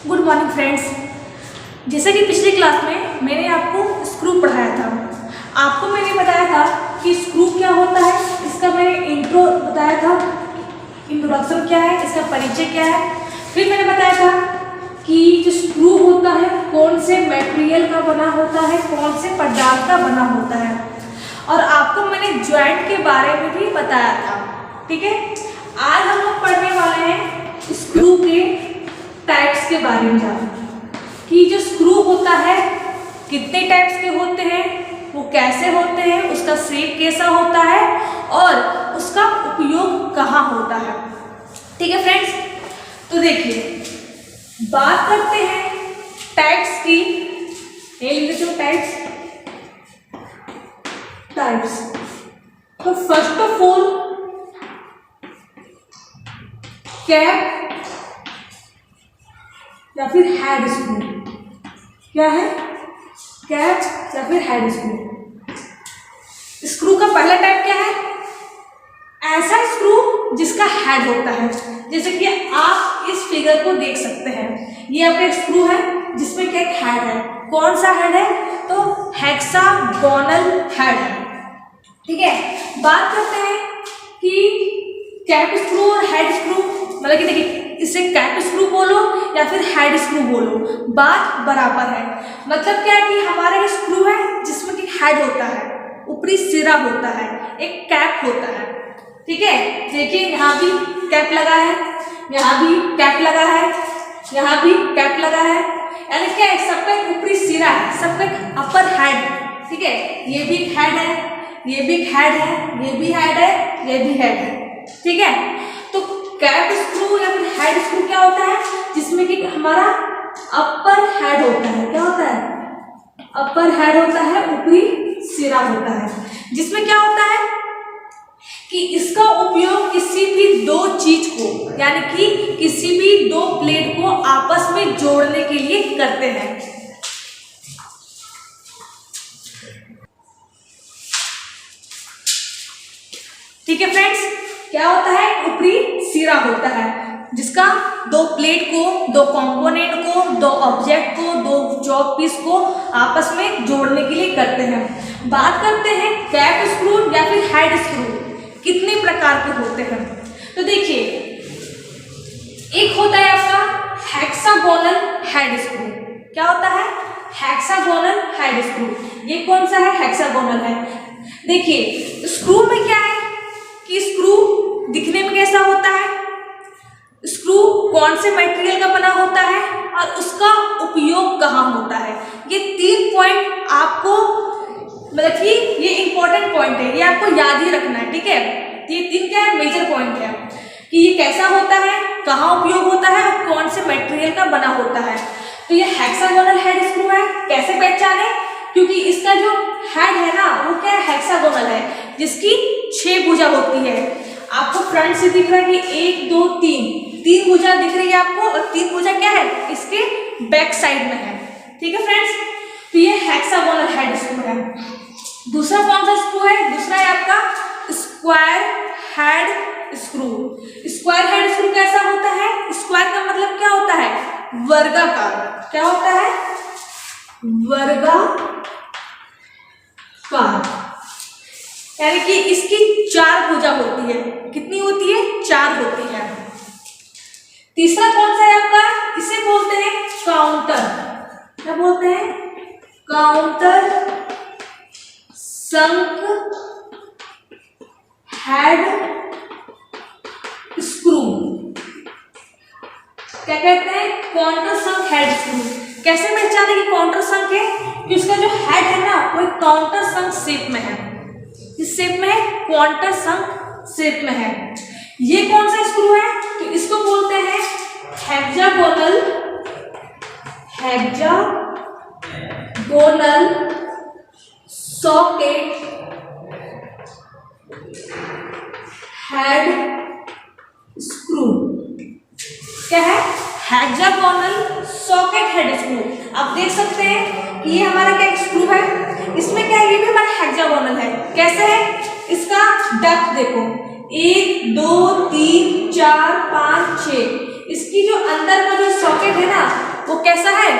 Good morning friends. जैसे कि पिछली क्लास में मैंने आपको स्क्रू पढ़ाया था, आपको मैंने बताया था कि स्क्रू क्या होता है, इसका मैंने इंट्रो बताया था, इंट्रोडक्शन क्या है, इसका परिचय क्या है। फिर मैंने बताया था कि जो स्क्रू होता है कौन से मटेरियल का बना होता है, कौन से पदार्थ का बना होता है, और आपको मैंने जॉइंट के बारे में भी बताया था। ठीक है, आज हम लोग पढ़ने वाले हैं स्क्रू के टाइप्स के बारे में जान कि जो स्क्रू होता है कितने टाइप्स के होते हैं, वो कैसे होते हैं, उसका शेप कैसा होता है और उसका उपयोग कहाँ होता है। ठीक है फ्रेंड्स, तो देखिए बात करते हैं टाइप्स की। टाइप्स तो फर्स्ट ऑफ ऑल कैप या फिर हेड स्क्रू। क्या है? कैप या फिर हेड स्क्रू। स्क्रू का पहला टाइप क्या है? ऐसा स्क्रू जिसका हेड होता है, जैसे कि आप इस फिगर को देख सकते हैं। ये आपका स्क्रू है जिसमें क्या हेड है। कौन सा हेड है? तो हेक्सागोनल हेड है। ठीक है, बात करते हैं कि कैप स्क्रू और हेड स्क्रू, मतलब कि देखिए इसे कैप स्क्रू बोलो या फिर हेड स्क्रू बोलो, बात बराबर है। मतलब क्या है कि हमारा एक स्क्रू है जिसमें कि हेड होता है, ऊपरी सिरा होता है, एक कैप होता है। ठीक है, देखिए यहाँ भी कैप लगा है, यहाँ भी कैप लगा है, यहाँ भी कैप लगा है, यानी क्या है, सबका एक ऊपरी सिरा है, सबका एक अपर हेड। ठीक है, ये भी हेड है, ये भी हेड है, ये भी हेड है, ये भी हेड है। ठीक है, तो कैप स्क्रू या फिर हेड स्क्रू क्या होता है? जिसमें कि हमारा अपर हेड होता है। क्या होता है? अपर हेड होता है, ऊपरी सिरा होता है, जिसमें क्या होता है कि इसका उपयोग किसी भी दो चीज को, यानी कि किसी भी दो प्लेट को आपस में जोड़ने के लिए करते हैं। ठीक है फ्रेंड्स, क्या होता है? ऊपरी सिरा होता है जिसका दो प्लेट को, दो कंपोनेंट को, दो ऑब्जेक्ट को, दो चॉक पीस को आपस में जोड़ने के लिए करते हैं। बात करते हैं कैप स्क्रू या फिर हेड स्क्रू कितने प्रकार के होते हैं। तो देखिए एक होता है आपका हेक्सागोनल हेड स्क्रू। क्या होता है? Hexagonal head screw. ये कौन सा है? हेक्सागोनल है। देखिए स्क्रू में क्या है कि स्क्रू दिखने में कैसा होता है, स्क्रू कौन से मटेरियल का बना होता है और उसका उपयोग कहाँ होता है। ये 3 पॉइंट आपको, मतलब कि ये इंपॉर्टेंट पॉइंट है, ये आपको याद ही रखना है। ठीक है, ये 3 क्या है? मेजर पॉइंट है कि ये कैसा होता है, कहाँ उपयोग होता है और कौन से मटेरियल का बना होता है। तो ये हेक्सागोनल हेड स्क्रू है। कैसे पहचाने? क्योंकि इसका जो हेड है ना, वो क्या है? हेक्सागोनल है, जिसकी 6 भुजा होती है। आपको फ्रंट से दिख रहा है कि 1 2 3 भुजा दिख रही है आपको, और 3 भुजा क्या है? इसके बैक साइड में है। ठीक है फ्रेंड्स, तो ये हेक्सागोनल हेड स्क्रू है। दूसरा कौन सा स्क्रू है? दूसरा है आपका square head screw. Square head screw कैसा होता है? स्क्वायर का मतलब क्या होता है? वर्गाकार। क्या होता है? वर्गाकार, यानी कि इसकी 4 भुजा होती है। कितनी होती है? 4 होती है। तीसरा कौन सा है आपका? इसे बोलते हैं काउंटर। क्या बोलते हैं? काउंटर संक हेड स्क्रू। क्या कहते हैं? काउंटर संक हेड स्क्रू। कैसे पहचाने कि काउंटर संक है? कि उसका जो हेड है ना, वो एक काउंटर संक शेप में है। इस शेप में है, काउंटर संक शेप में है। ये कौन सा स्क्रू है? तो इसको बोलते हैं हेक्सागोनल सॉकेट हेड स्क्रू। क्या है? Hexagonal socket head screw. आप देख सकते हैं कि ये हमारा क्या स्क्रू है, इसमें क्या है? ये भी हमारा हेक्सागोनल है। कैसे है? इसका डेप्थ देखो, 1 2 3 4 5 6। इसकी जो अंदर का जो सॉकेट है ना, वो कैसा है,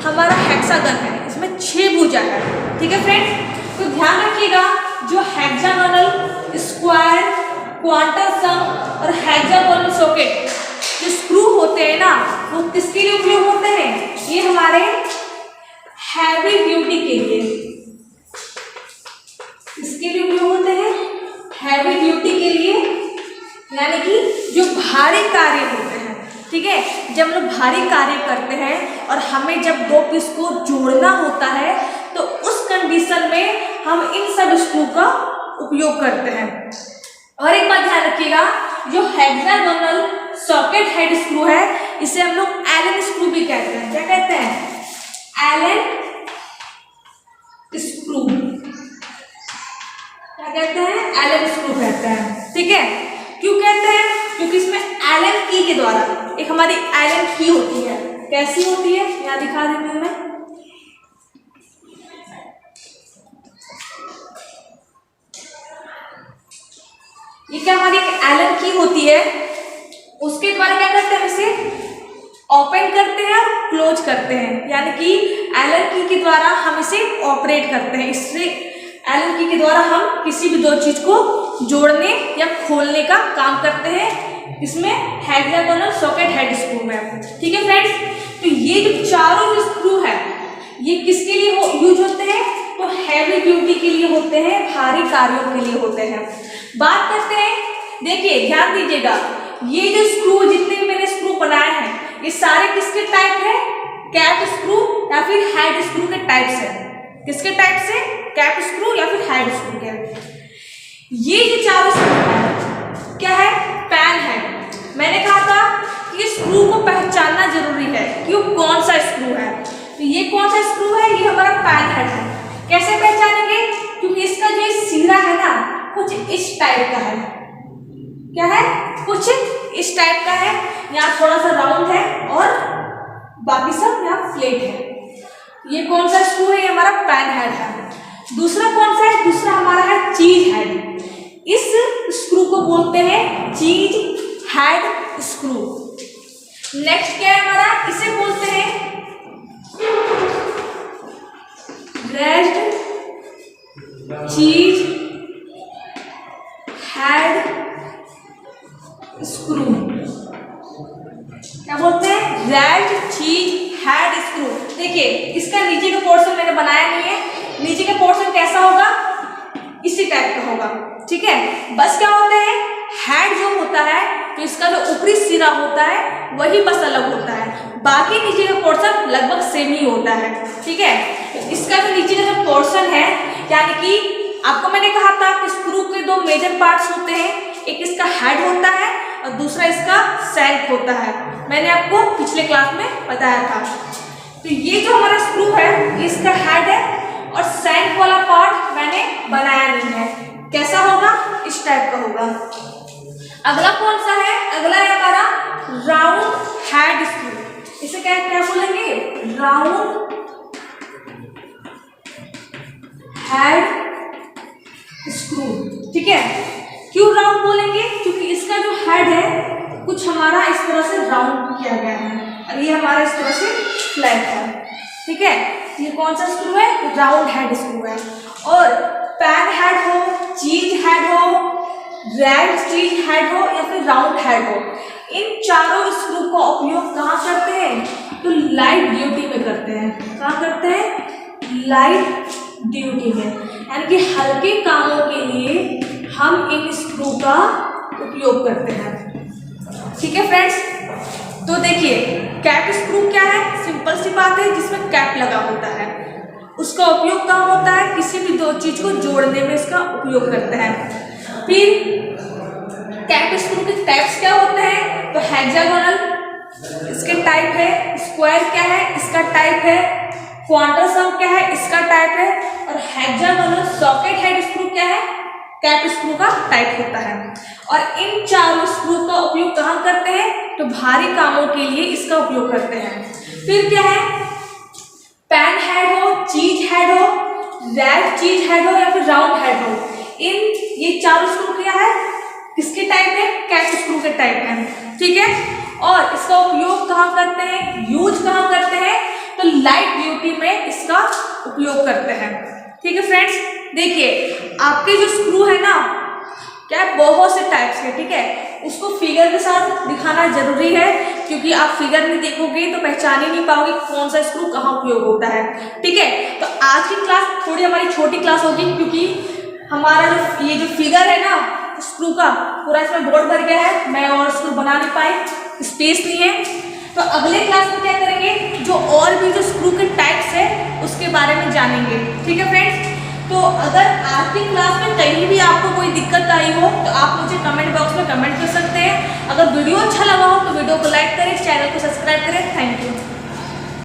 हमारा हेक्सागन है, इसमें 6 भुजा है। ठीक है फ्रेंड्स, तो ध्यान रखिएगा जो हेक्सागोनल, स्क्वायर, क्वांटम सम और हेक्सागोनल सॉकेट जो स्क्रू होते हैं ना, वो किसके लिए उपयोग होते हैं, ये हमारे हैवी ड्यूटी के लिए, किसके लिए उपयोग होते हैं, हैवी ड्यूटी के लिए, यानी कि जो भारी कार्य होते हैं। ठीक है, जब हम लोग भारी कार्य करते हैं और हमें जब 2 पीस को जोड़ना होता है तो उस कंडीशन में हम इन सब स्क्रू का उपयोग करते हैं। और एक बात ध्यान रखिएगा, जो हेक्सागोनल सॉकेट हेड स्क्रू है इसे हम लोग एलन स्क्रू भी कहते हैं। क्या कहते हैं, एलन स्क्रू, क्या कहते हैं, एलन स्क्रू कहते हैं। ठीक है, क्यों कहते हैं, क्योंकि इसमें एलन की के द्वारा, एक हमारी एलन की होती है, कैसी होती है, यहाँ दिखा देती हूँ मैं, ये क्या हमारी एक एलन की होती है, उसके द्वारा क्या करते हैं, इसे ओपन करते हैं और क्लोज करते हैं, यानी कि एलन की के द्वारा हम इसे ऑपरेट करते हैं। इससे एलन की के द्वारा हम किसी भी 2 चीज को जोड़ने या खोलने का काम करते हैं, इसमें हेक्सागोनल सॉकेट हेड स्क्रू में। ठीक है फ्रेंड्स, तो ये जो चारों स्क्रू है ये किसके लिए यूज होते हैं, तो हैवी ड्यूटी के लिए होते हैं, भारी कार्यों के लिए होते हैं। बात करते हैं, देखिए ध्यान दीजिएगा, ये जो स्क्रू, जितने भी मैंने स्क्रू बनाए हैं ये सारे किसके टाइप है, कैप स्क्रू या फिर हेड स्क्रू के टाइप से। किसके टाइप से, कैप स्क्रू या फिर हेड स्क्रू के। ये जो चारों स्क्रू है क्या है, पैन है। मैंने कहा था कि स्क्रू को पहचानना जरूरी है, क्यों, कौन सा स्क्रू है, तो ये कौन सा स्क्रू है, ये हमारा पैन हेड है। कैसे पहचानेंगे, क्योंकि इसका जो सिरा है ना कुछ इस टाइप का है, क्या है, कुछ इस टाइप का है, यहाँ थोड़ा सा राउंड है और बाकी सब यहाँ फ्लैट है। ये कौन सा स्क्रू है, ये हमारा पैन हेड है। दूसरा कौन सा है, दूसरा हमारा है चीज हेड। इस स्क्रू को बोलते हैं चीज हेड स्क्रू। नेक्स्ट क्या है हमारा, इसे बोलते हैं रेज्ड चीज हेड स्क्रू। क्या बोलते हैं, रेज्ड चीज हेड स्क्रू। देखिए इसका नीचे का पोर्शन मैंने बनाया नहीं है, नीचे का पोर्शन कैसा होगा, इसी टाइप का होगा। ठीक है, बस क्या होते हैं, हेड जो होता है तो इसका जो ऊपरी सिरा होता है वही बस अलग होता है, बाकी नीचे का पोर्शन लगभग सेम ही होता है। ठीक है, तो इसका जो नीचे का जो पोर्शन है, यानी कि आपको मैंने कहा था कि स्क्रू के 2 मेजर पार्ट्स होते हैं, एक इसका हेड होता है और दूसरा इसका सैंक होता है, मैंने आपको पिछले क्लास में बताया था। तो ये जो हमारा स्क्रू है इसका हेड है और सैंक वाला पार्ट मैंने बनाया नहीं है। कैसा होगा, इस टाइप का होगा। अगला कौन सा है, अगला है हमारा राउंड हेड स्क्रू। इसे क्या बोलेंगे, राउंड हेड स्क्रू। ठीक है, क्यों राउंड बोलेंगे, क्योंकि इसका जो हेड है कुछ हमारा इस तरह से राउंड किया गया है और ये हमारा इस तरह से फ्लैट है। ठीक है, ये कौन सा स्क्रू है, राउंड हेड स्क्रू है। और पैन हेड हो, चीज हेड हो, रेड चीज हेड हो या फिर राउंड हेड हो, इन चारों स्क्रू का उपयोग कहाँ करते हैं, तो लाइट ड्यूटी में करते हैं। कहाँ करते हैं, लाइट ड्यूटी में, यानी कि हल्के कामों के लिए हम इन स्क्रू का उपयोग करते हैं। ठीक है फ्रेंड्स, तो देखिए कैप स्क्रू क्या है, सिंपल सी बात है, जिसमें कैप लगा होता है। उसका उपयोग कहाँ होता है, किसी भी 2 चीज को जोड़ने में इसका उपयोग करते हैं। फिर कैप स्क्रू के टाइप्स क्या होते हैं, तो हेक्सागोनल इसके टाइप है, स्क्वायर क्या है, इसका टाइप है, क्वांटम सम क्या है, इसका टाइप है, और हेक्सागोनल सॉकेट हेड स्क्रू क्या है, कैप स्क्रू का टाइप होता है। और इन चारों स्क्रू का उपयोग कहाँ करते हैं, तो भारी कामों के लिए इसका उपयोग करते हैं। फिर क्या है, पैन हेड हो, चीज हेड हो, रेड चीज हेड हो या फिर राउंड हेड हो, इन ये चारों स्क्रू क्या है, किसके टाइप है, कैप स्क्रू के टाइप है। ठीक है, और इसका उपयोग कहाँ करते हैं, यूज कहाँ करते हैं, तो लाइट ड्यूटी में इसका उपयोग करते हैं। ठीक है फ्रेंड्स, देखिए आपके जो स्क्रू है ना, क्या बहुत से टाइप्स है, ठीक है, उसको फिगर के साथ दिखाना जरूरी है, क्योंकि आप फिगर नहीं देखोगे तो पहचान ही नहीं पाओगे कौन सा स्क्रू कहाँ उपयोग होता है। ठीक है, तो आज की क्लास थोड़ी हमारी छोटी क्लास होगी, क्योंकि हमारा जो ये जो फिगर है ना स्क्रू का, पूरा इसमें बोर्ड भर गया है, मैं और स्क्रू बना नहीं पाई, स्पेस नहीं है। तो अगले क्लास में क्या करेंगे, जो और भी जो स्क्रू के टाइप्स है उसके बारे में जानेंगे। ठीक है फ्रेंड्स, तो अगर आज की क्लास में कहीं भी आपको कोई दिक्कत आई हो तो आप मुझे कमेंट बॉक्स में कमेंट कर सकते हैं। अगर वीडियो अच्छा लगा हो तो वीडियो को लाइक करें, चैनल को सब्सक्राइब करें। Thank you.